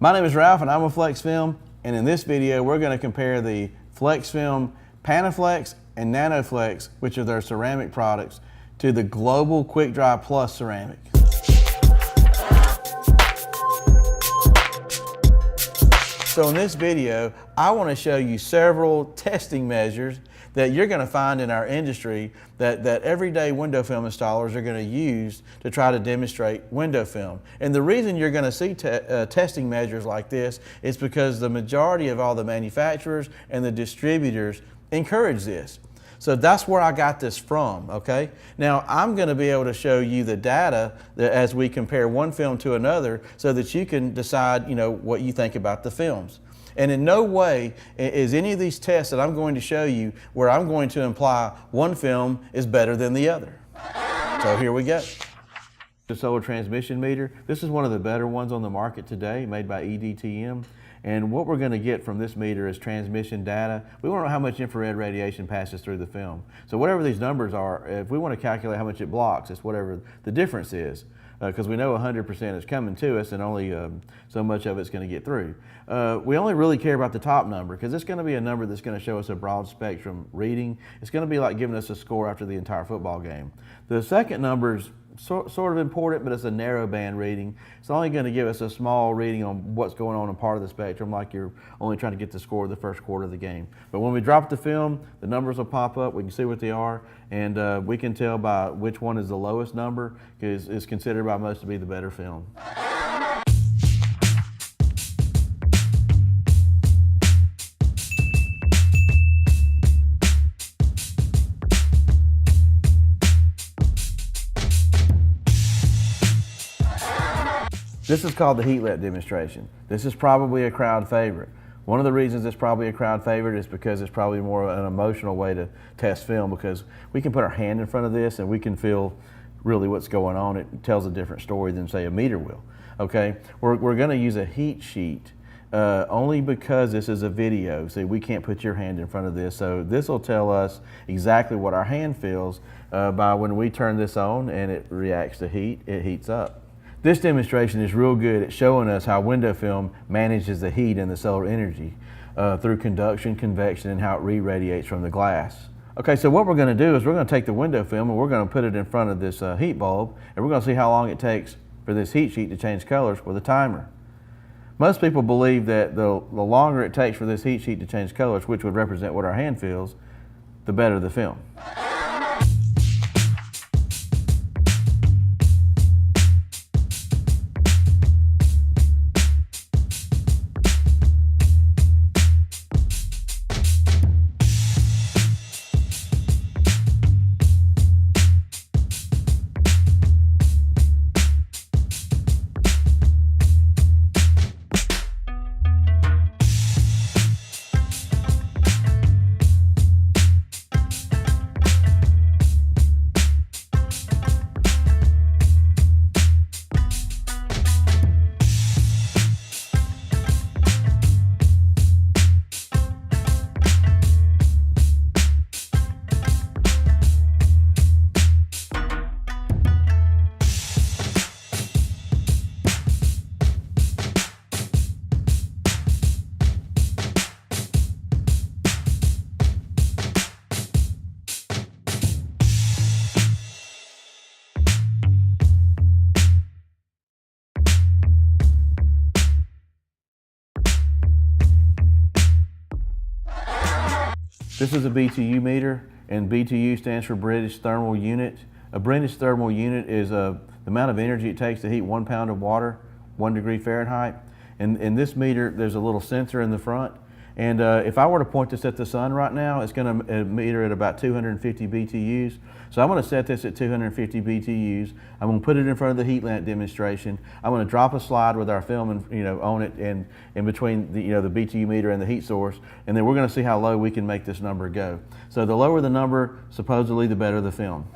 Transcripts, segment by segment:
My name is Ralph and I'm with Flexfilm, and in this video we're going to compare the Flexfilm Panaflex and NanoFlex, which are their ceramic products, to the Global Quick Dry Plus ceramic. So in this video, I want to show you several testing measures that you're going to find in our industry that everyday window film installers are going to use to try to demonstrate window film. And the reason you're going to see testing measures like this is because the majority of all the manufacturers and the distributors encourage this. So that's where I got this from, okay? Now, I'm gonna be able to show you the data as we compare one film to another so that you can decide, what you think about the films. And in no way is any of these tests that I'm going to show you where I'm going to imply one film is better than the other. So here we go. The solar transmission meter. This is one of the better ones on the market today, made by EDTM. And what we're going to get from this meter is transmission data. We want to know how much infrared radiation passes through the film. So whatever these numbers are, if we want to calculate how much it blocks, it's whatever the difference is. Because we know 100% is coming to us and only so much of it's going to get through. We only really care about the top number because it's going to be a number that's going to show us a broad spectrum reading. It's going to be like giving us a score after the entire football game. The second number is sort of important, but it's a narrow band reading. It's only going to give us a small reading on what's going on in part of the spectrum, like you're only trying to get the score of the first quarter of the game. But when we drop the film, the numbers will pop up, we can see what they are, and we can tell by which one is the lowest number, because it's considered by most to be the better film. This is called the heat lamp demonstration. This is probably a crowd favorite. One of the reasons it's probably a crowd favorite is because it's probably more an emotional way to test film, because we can put our hand in front of this and we can feel really what's going on. It tells a different story than, say, a meter will. Okay, we're going to use a heat sheet only because this is a video. See, we can't put your hand in front of this, so this will tell us exactly what our hand feels by when we turn this on and it reacts to heat, it heats up. This demonstration is real good at showing us how window film manages the heat and the solar energy through conduction, convection, and how it re-radiates from the glass. Okay, so what we're going to do is we're going to take the window film and we're going to put it in front of this heat bulb, and we're going to see how long it takes for this heat sheet to change colors with a timer. Most people believe that the longer it takes for this heat sheet to change colors, which would represent what our hand feels, the better the film. This is a BTU meter, and BTU stands for British Thermal Unit. A British Thermal Unit is the amount of energy it takes to heat 1 pound of water, 1 degree Fahrenheit. And in this meter, there's a little sensor in the front. And if I were to point this at the sun right now, it's going to meter at about 250 BTUs. So I'm going to set this at 250 BTUs. I'm going to put it in front of the heat lamp demonstration. I'm going to drop a slide with our film on it and in between the BTU meter and the heat source, and then we're going to see how low we can make this number go. So the lower the number, supposedly the better the film.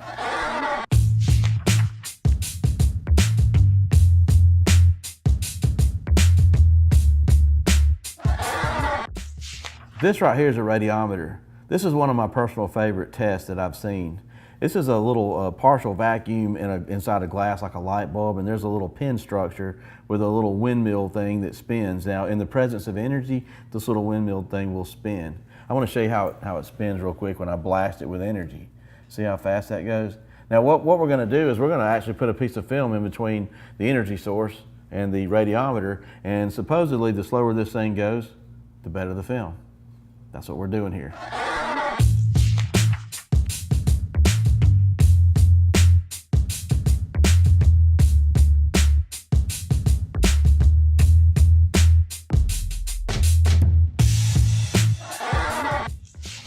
This right here is a radiometer. This is one of my personal favorite tests that I've seen. This is a little partial vacuum inside a glass like a light bulb, and there's a little pin structure with a little windmill thing that spins. Now, in the presence of energy, this little windmill thing will spin. I want to show you how it spins real quick when I blast it with energy. See how fast that goes? Now, what we're going to do is we're going to actually put a piece of film in between the energy source and the radiometer, and supposedly the slower this thing goes, the better the film. That's what we're doing here.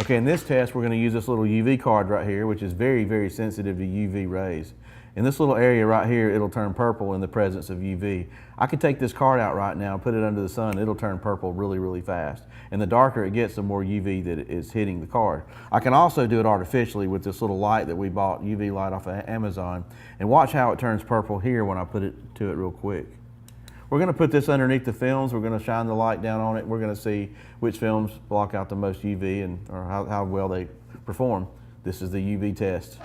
Okay, in this test, we're going to use this little UV card right here, which is very, very sensitive to UV rays. In this little area right here, it'll turn purple in the presence of UV. I could take this card out right now, put it under the sun, it'll turn purple really, really fast. And the darker it gets, the more UV that is hitting the card. I can also do it artificially with this little light that we bought, UV light off of Amazon, and watch how it turns purple here when I put it to it real quick. We're going to put this underneath the films. We're going to shine the light down on it. We're going to see which films block out the most UV or how well they perform. This is the UV test.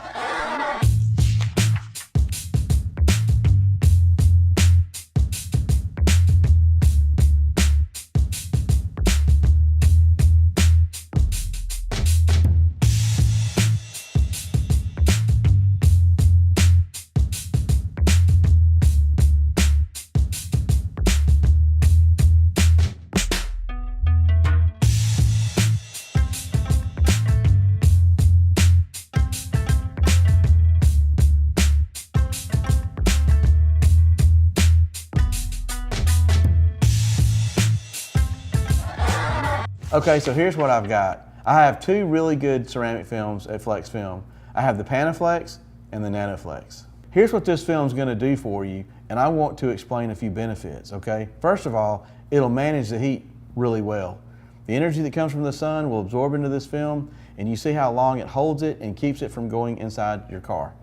Okay, so here's what I've got. I have two really good ceramic films at Flexfilm. I have the Panaflex and the Nanoflex. Here's what this film's gonna do for you, and I want to explain a few benefits, okay? First of all, it'll manage the heat really well. The energy that comes from the sun will absorb into this film, and you see how long it holds it and keeps it from going inside your car.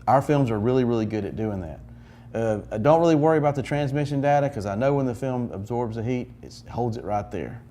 Our films are really, really good at doing that. I don't really worry about the transmission data because I know when the film absorbs the heat, it holds it right there.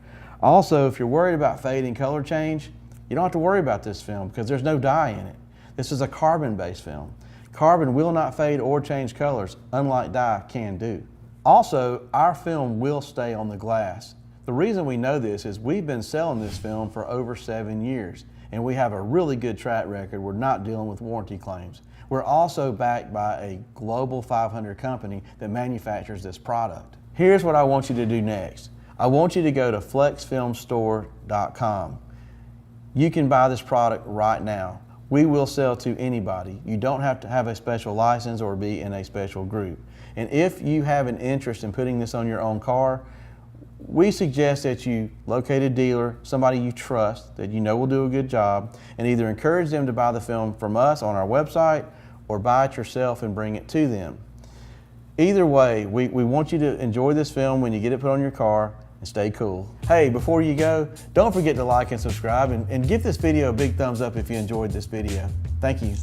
Also, if you're worried about fade and color change, you don't have to worry about this film because there's no dye in it. This is a carbon-based film. Carbon will not fade or change colors, unlike dye can do. Also, our film will stay on the glass. The reason we know this is we've been selling this film for over 7 years, and we have a really good track record. We're not dealing with warranty claims. We're also backed by a global 500 company that manufactures this product. Here's what I want you to do next. I want you to go to flexfilmstore.com. You can buy this product right now. We will sell to anybody. You don't have to have a special license or be in a special group. And if you have an interest in putting this on your own car, we suggest that you locate a dealer, somebody you trust, that you know will do a good job, and either encourage them to buy the film from us on our website or buy it yourself and bring it to them. Either way, we want you to enjoy this film when you get it put on your car and stay cool. Hey, before you go, don't forget to like and subscribe and give this video a big thumbs up if you enjoyed this video. Thank you.